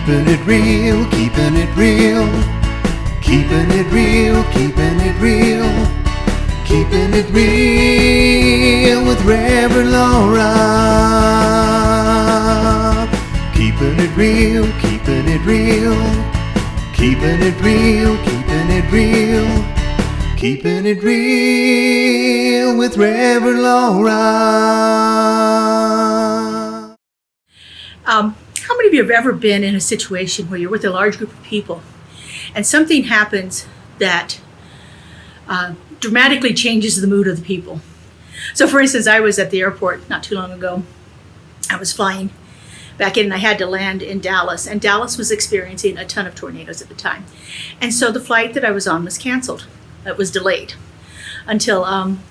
Keeping it real, keeping it real. Keeping it real, keeping it real. Keeping it real with Reverend Laura. Keeping it real, keeping it real. Keeping it real, keeping it real. Keeping it real with Reverend Laura. How many of you have ever been in a situation where you're with a large group of people and something happens that dramatically changes the mood of the people? So for instance, I was at the airport not too long ago. I was flying back in and I had to land in Dallas, and Dallas was experiencing a ton of tornadoes at the time. And so the flight that I was on was canceled. It was delayed until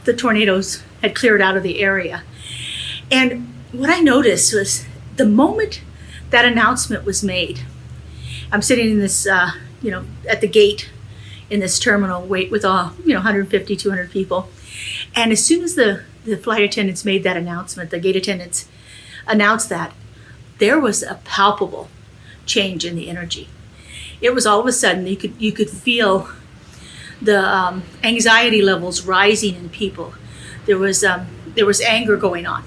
the tornadoes had cleared out of the area. And what I noticed was the moment that announcement was made, I'm sitting in this, at the gate in this terminal, wait with all, 150, 200 people. And as soon as the flight attendants made that announcement, the gate attendants announced that, there was a palpable change in the energy. It was all of a sudden, you could feel the anxiety levels rising in people. There was anger going on,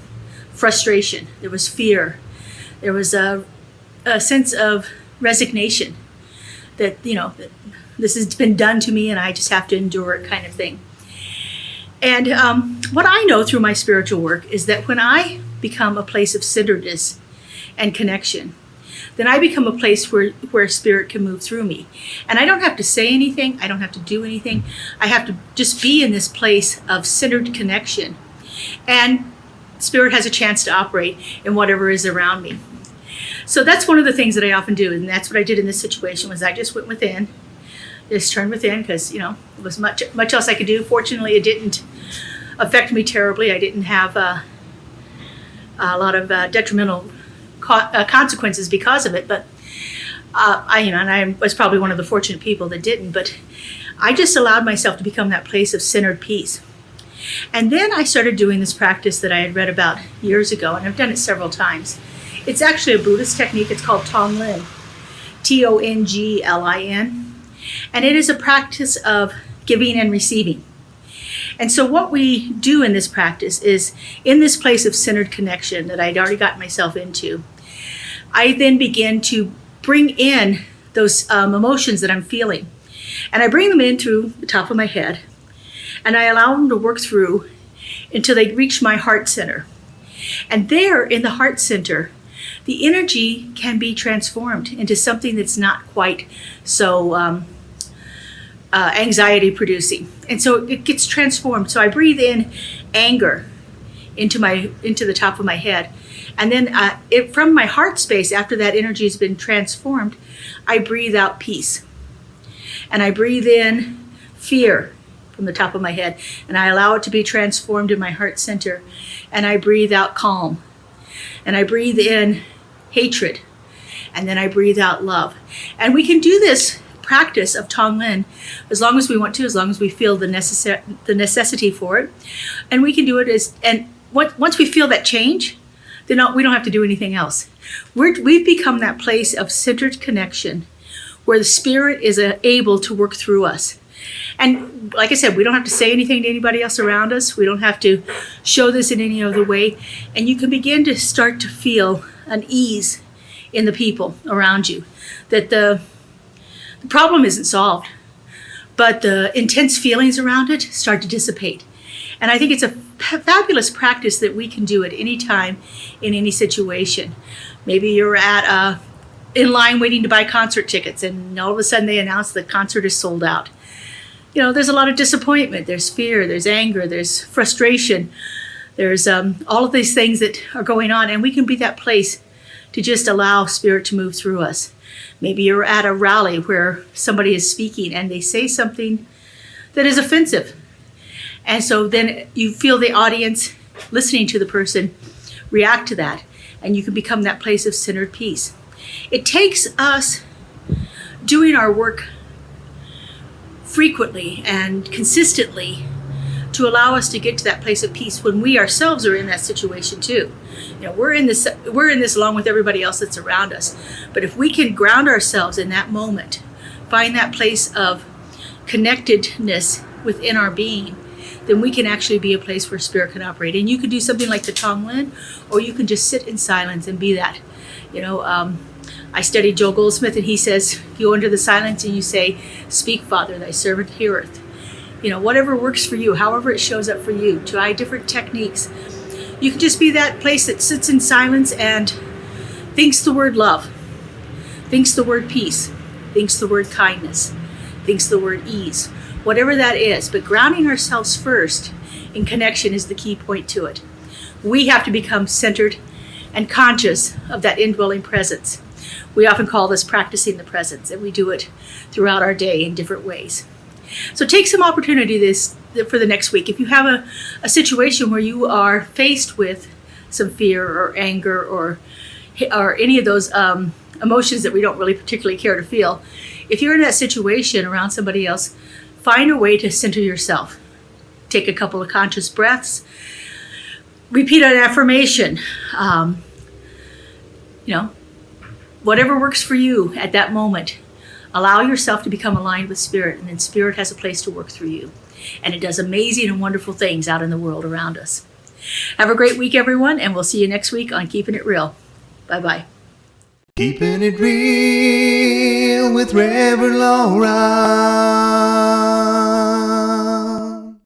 frustration, there was fear, there was a sense of resignation that, that this has been done to me and I just have to endure it kind of thing. And what I know through my spiritual work is that when I become a place of centeredness and connection, then I become a place where spirit can move through me. And I don't have to say anything. I don't have to do anything. I have to just be in this place of centered connection. And spirit has a chance to operate in whatever is around me. So that's one of the things that I often do. And that's what I did in this situation was I just went within, just turned within because, there was much else I could do. Fortunately, it didn't affect me terribly. I didn't have a lot of detrimental consequences because of it, but I was probably one of the fortunate people that didn't, but I just allowed myself to become that place of centered peace. And then I started doing this practice that I had read about years ago, and I've done it several times. It's actually a Buddhist technique. It's called Tonglin, Tonglin, and it is a practice of giving and receiving. And so what we do in this practice is, in this place of centered connection that I'd already got myself into, I then begin to bring in those emotions that I'm feeling. And I bring them in through the top of my head, and I allow them to work through until they reach my heart center. And there in the heart center, the energy can be transformed into something that's not quite so anxiety producing. And so it gets transformed. So I breathe in anger into the top of my head. And then from my heart space, after that energy has been transformed, I breathe out peace. And I breathe in fear from the top of my head. And I allow it to be transformed in my heart center. And I breathe out calm. And I breathe in hatred. And then I breathe out love. And we can do this practice of Tonglin as long as we want to, as long as we feel the necessity for it. And we can do it once we feel that change, then we don't have to do anything else. We've become that place of centered connection where the spirit is able to work through us. And like I said, we don't have to say anything to anybody else around us. We don't have to show this in any other way. And you can begin to start to feel an ease in the people around you, that the problem isn't solved, but the intense feelings around it start to dissipate. And I think it's a fabulous practice that we can do at any time, in any situation. Maybe you're in line waiting to buy concert tickets, and all of a sudden they announce the concert is sold out. There's a lot of disappointment, there's fear, there's anger, there's frustration, there's all of these things that are going on, and we can be that place to just allow spirit to move through us. Maybe you're at a rally where somebody is speaking and they say something that is offensive. And so then you feel the audience listening to the person react to that, and you can become that place of centered peace. It takes us doing our work frequently and consistently to allow us to get to that place of peace when we ourselves are in that situation too. We're in this along with everybody else that's around us. But if we can ground ourselves in that moment, find that place of connectedness within our being, then we can actually be a place where spirit can operate. And you can do something like the Tonglen, or you can just sit in silence and be that. I studied Joel Goldsmith, and he says, you go into the silence and you say, "Speak, Father, thy servant heareth." Whatever works for you, however it shows up for you, try different techniques. You can just be that place that sits in silence and thinks the word love, thinks the word peace, thinks the word kindness, thinks the word ease, whatever that is. But grounding ourselves first in connection is the key point to it. We have to become centered and conscious of that indwelling presence. We often call this practicing the presence, and we do it throughout our day in different ways. So take some opportunity for the next week. If you have a situation where you are faced with some fear or anger or any of those emotions that we don't really particularly care to feel, if you're in that situation around somebody else, find a way to center yourself. Take a couple of conscious breaths. Repeat an affirmation. Whatever works for you at that moment. Allow yourself to become aligned with Spirit, and then Spirit has a place to work through you. And it does amazing and wonderful things out in the world around us. Have a great week, everyone, and we'll see you next week on Keeping It Real. Bye-bye. Keeping it real with Reverend Laura.